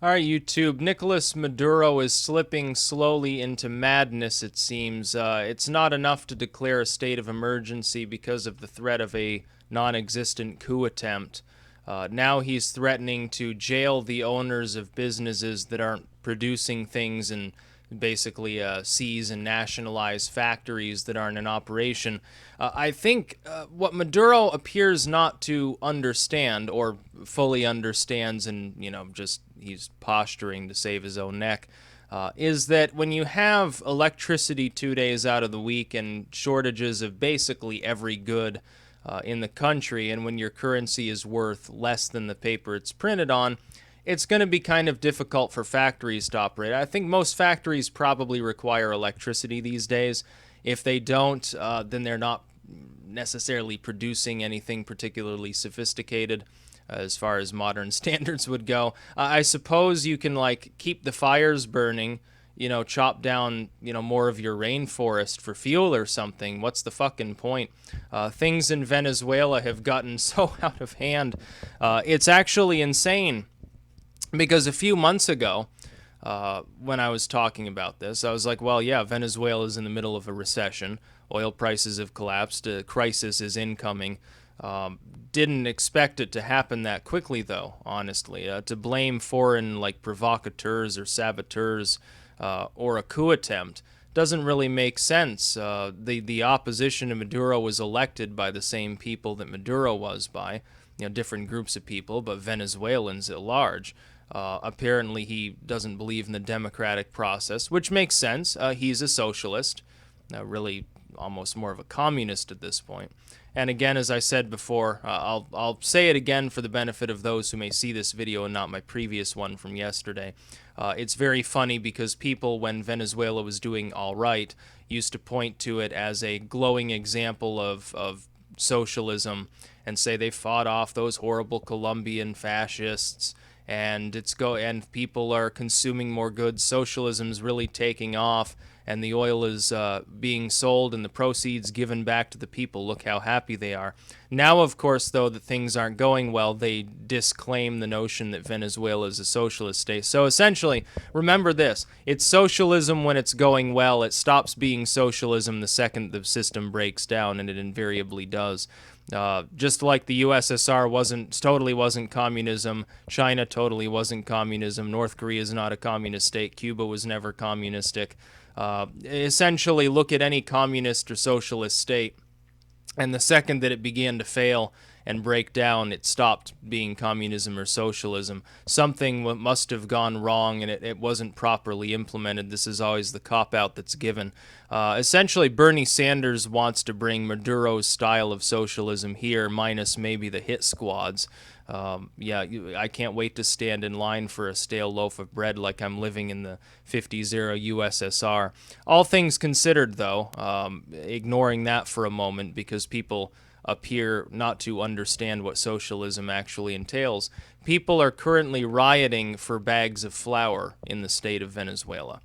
All right, YouTube. Nicolas Maduro is slipping slowly into madness, it seems. It's not enough to declare a state of emergency because of the threat of a non existent coup attempt. Now he's threatening to jail the owners of businesses that aren't producing things and basically seize and nationalize factories that aren't in operation. I think what Maduro appears not to understand or fully understands, and just he's posturing to save his own neck, is that when you have electricity 2 days out of the week and shortages of basically every good in the country, and when your currency is worth less than the paper it's printed on, it's going to be kind of difficult for factories to operate. I think most factories probably require electricity these days. If they don't, then they're not necessarily producing anything particularly sophisticated as far as modern standards would go. I suppose you can like keep the fires burning, chop down, more of your rainforest for fuel or something. What's the fucking point? Things in Venezuela have gotten so out of hand. It's actually insane because a few months ago, when I was talking about this, I was like, well, yeah, Venezuela is in the middle of a recession. Oil prices have collapsed. A crisis is incoming. Didn't expect it to happen that quickly, though, honestly. To blame foreign, like, provocateurs or saboteurs or a coup attempt doesn't really make sense. The opposition to Maduro was elected by the same people that Maduro was by, different groups of people, but Venezuelans at large. Apparently, he doesn't believe in the democratic process, which makes sense. He's a socialist, really almost more of a communist at this point. And again, as I said before, I'll say it again for the benefit of those who may see this video and not my previous one from yesterday. It's very funny because people, when Venezuela was doing all right, used to point to it as a glowing example of socialism and say they fought off those horrible Colombian fascists and and people are consuming more goods. Socialism's really taking off, and the oil is being sold and the proceeds given back to the people. Look how happy they are. Now, of course, though, that things aren't going well, they disclaim the notion that Venezuela is a socialist state. So essentially, remember this. It's socialism when it's going well. It stops being socialism the second the system breaks down, and it invariably does. Just like the USSR totally wasn't communism, China totally wasn't communism, North Korea is not a communist state, Cuba was never communistic. Essentially, look at any communist or socialist state, and the second that it began to fail and break down, it stopped being communism or socialism. Something must have gone wrong and it wasn't properly implemented. This is always the cop-out that's given. Essentially, Bernie Sanders wants to bring Maduro's style of socialism here, minus maybe the hit squads. I can't wait to stand in line for a stale loaf of bread like I'm living in the 50s era USSR. All things considered, though, ignoring that for a moment because people appear not to understand what socialism actually entails. People are currently rioting for bags of flour in the state of Venezuela.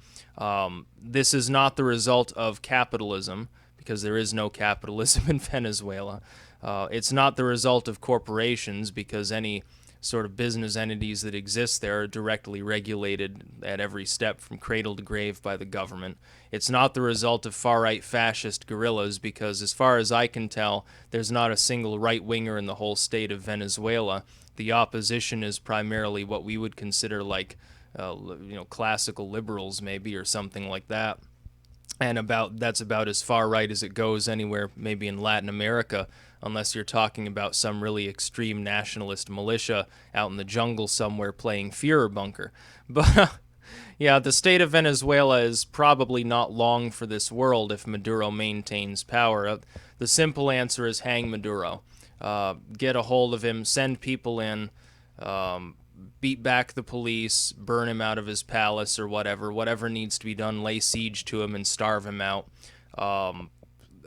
This is not the result of capitalism, because there is no capitalism in Venezuela. It's not the result of corporations, because any sort of business entities that exist there are directly regulated at every step from cradle to grave by the government. It's not the result of far-right fascist guerrillas because, as far as I can tell, there's not a single right-winger in the whole state of Venezuela. The opposition is primarily what we would consider like, classical liberals maybe or something like that. And that's about as far right as it goes anywhere, maybe in Latin America, unless you're talking about some really extreme nationalist militia out in the jungle somewhere playing Führer bunker. But yeah, the state of Venezuela is probably not long for this world if Maduro maintains power. The simple answer is hang Maduro. Get a hold of him, send people in, beat back the police, burn him out of his palace or whatever needs to be done, lay siege to him and starve him out.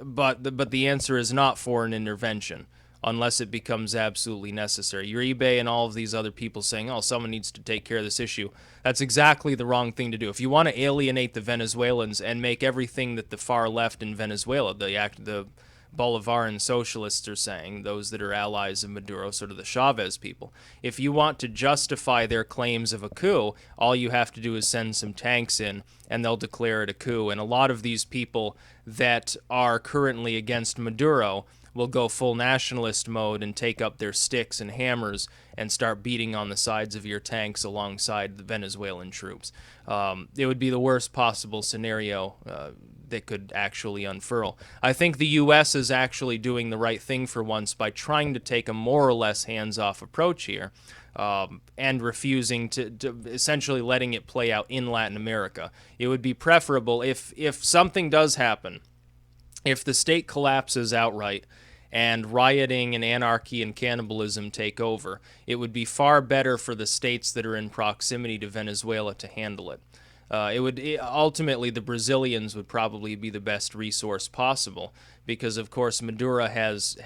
But the answer is not foreign intervention unless it becomes absolutely necessary. Your eBay and all of these other people saying, oh, someone needs to take care of this issue. That's exactly the wrong thing to do. If you want to alienate the Venezuelans and make everything that the far left in Venezuela, the Bolivaran socialists are saying, those that are allies of Maduro, sort of the Chavez people. If you want to justify their claims of a coup, all you have to do is send some tanks in, and they'll declare it a coup. And a lot of these people that are currently against Maduro will go full nationalist mode and take up their sticks and hammers and start beating on the sides of your tanks alongside the Venezuelan troops. It would be the worst possible scenario that could actually unfurl. I think the U.S. is actually doing the right thing for once by trying to take a more or less hands-off approach here, and refusing to essentially letting it play out in Latin America. It would be preferable if something does happen, if the state collapses outright and rioting and anarchy and cannibalism take over, it would be far better for the states that are in proximity to Venezuela to handle it. Ultimately, the Brazilians would probably be the best resource possible because, of course, Maduro has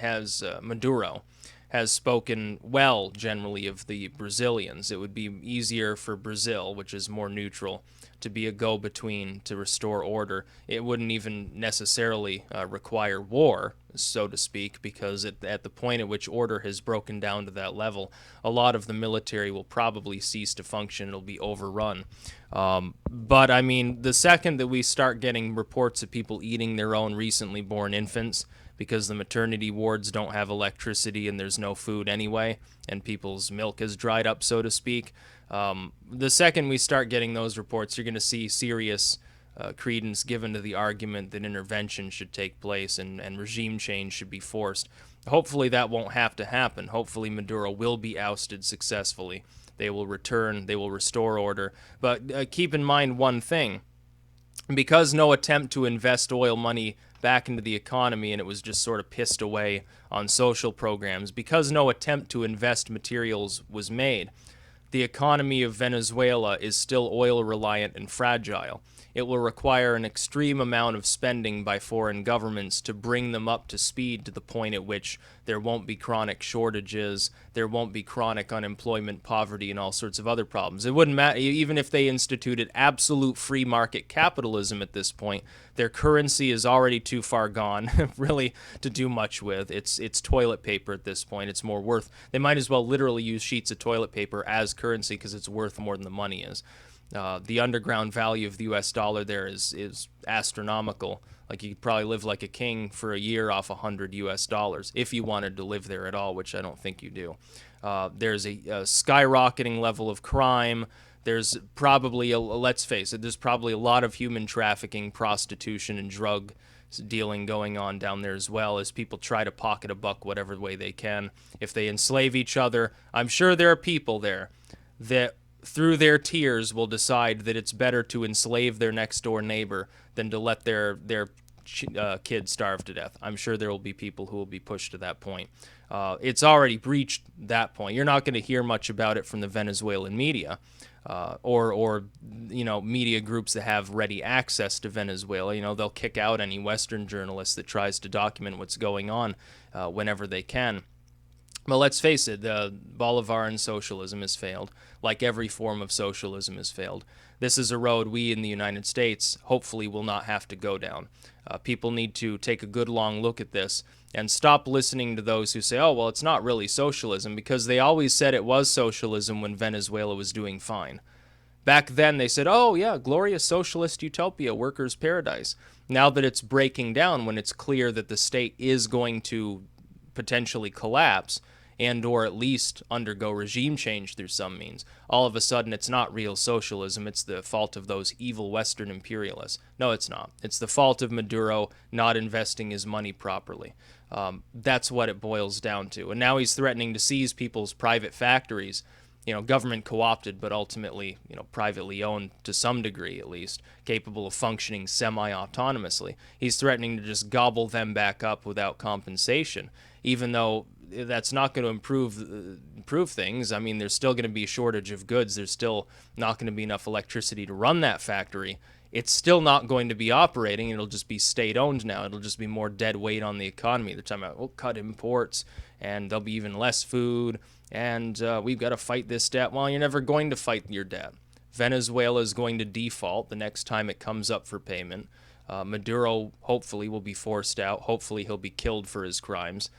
spoken well generally of the Brazilians. It would be easier for Brazil, which is more neutral, to be a go-between to restore order. It wouldn't even necessarily require war, so to speak, because at the point at which order has broken down to that level, a lot of the military will probably cease to function. It'll be overrun. But, I mean, the second that we start getting reports of people eating their own recently born infants because the maternity wards don't have electricity and there's no food anyway, and people's milk is dried up, so to speak, the second we start getting those reports, you're going to see serious credence given to the argument that intervention should take place and regime change should be forced. Hopefully that won't have to happen. Hopefully Maduro will be ousted successfully. They will return, they will restore order. But keep in mind one thing. Because no attempt to invest oil money back into the economy and it was just sort of pissed away on social programs, because no attempt to invest materials was made, the economy of Venezuela is still oil reliant and fragile. It will require an extreme amount of spending by foreign governments to bring them up to speed to the point at which there won't be chronic shortages, there won't be chronic unemployment, poverty, and all sorts of other problems. It wouldn't matter, even if they instituted absolute free market capitalism at this point, their currency is already too far gone, really, to do much with. It's toilet paper at this point. It's more worth. They might as well literally use sheets of toilet paper as currency because it's worth more than the money is. The underground value of the U.S. dollar there is astronomical. Like, you could probably live like a king for a year off $100 US if you wanted to live there at all, which I don't think you do. There's a skyrocketing level of crime. There's probably, let's face it, there's probably a lot of human trafficking, prostitution, and drug dealing going on down there as well as people try to pocket a buck whatever way they can. If they enslave each other, I'm sure there are people there that through their tears will decide that it's better to enslave their next door neighbor than to let their kids starve to death. I'm sure there will be people who will be pushed to that point. It's already reached that point. You're not going to hear much about it from the Venezuelan media or media groups that have ready access to Venezuela. They'll kick out any Western journalist that tries to document what's going on whenever they can. But let's face it, the Bolivaran socialism has failed, like every form of socialism has failed. This is a road we in the United States hopefully will not have to go down. People need to take a good long look at this and stop listening to those who say, oh, well, it's not really socialism, because they always said it was socialism when Venezuela was doing fine. Back then they said, oh, yeah, glorious socialist utopia, workers' paradise. Now that it's breaking down, when it's clear that the state is going to potentially collapse, and or at least undergo regime change through some means, all of a sudden it's not real socialism, it's the fault of those evil Western imperialists. No, it's not. It's the fault of Maduro not investing his money properly. That's what it boils down to. And now he's threatening to seize people's private factories, government co-opted, but ultimately, privately owned to some degree at least, capable of functioning semi-autonomously. He's threatening to just gobble them back up without compensation, even though that's not going to improve things. I mean, there's still going to be a shortage of goods. There's still not going to be enough electricity to run that factory. It's still not going to be operating. It'll just be state-owned now. It'll just be more dead weight on the economy. They're talking about, cut imports, and there'll be even less food, and we've got to fight this debt. Well, you're never going to fight your debt. Venezuela is going to default the next time it comes up for payment. Maduro hopefully will be forced out. Hopefully he'll be killed for his crimes,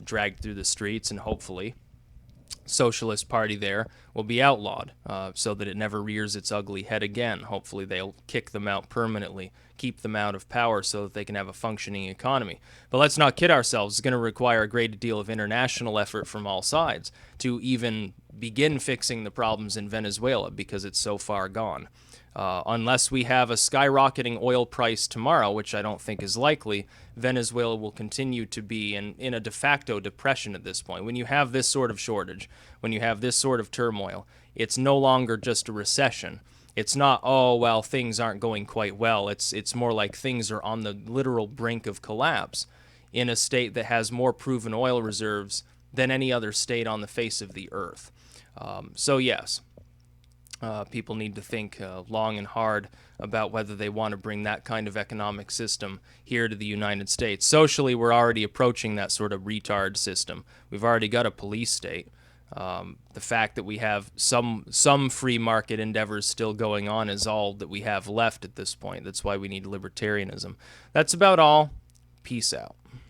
dragged through the streets, and hopefully Socialist Party there will be outlawed so that it never rears its ugly head again. Hopefully they'll kick them out permanently, keep them out of power so that they can have a functioning economy. But let's not kid ourselves. It's going to require a great deal of international effort from all sides to even begin fixing the problems in Venezuela because it's so far gone. Unless we have a skyrocketing oil price tomorrow, which I don't think is likely, Venezuela will continue to be in a de facto depression at this point. When you have this sort of shortage, when you have this sort of turmoil, it's no longer just a recession. It's not, oh, well, things aren't going quite well. It's more like things are on the literal brink of collapse in a state that has more proven oil reserves than any other state on the face of the earth. So yes, people need to think long and hard about whether they want to bring that kind of economic system here to the United States. Socially, we're already approaching that sort of retard system. We've already got a police state. The fact that we have some free market endeavors still going on is all that we have left at this point. That's why we need libertarianism. That's about all. Peace out.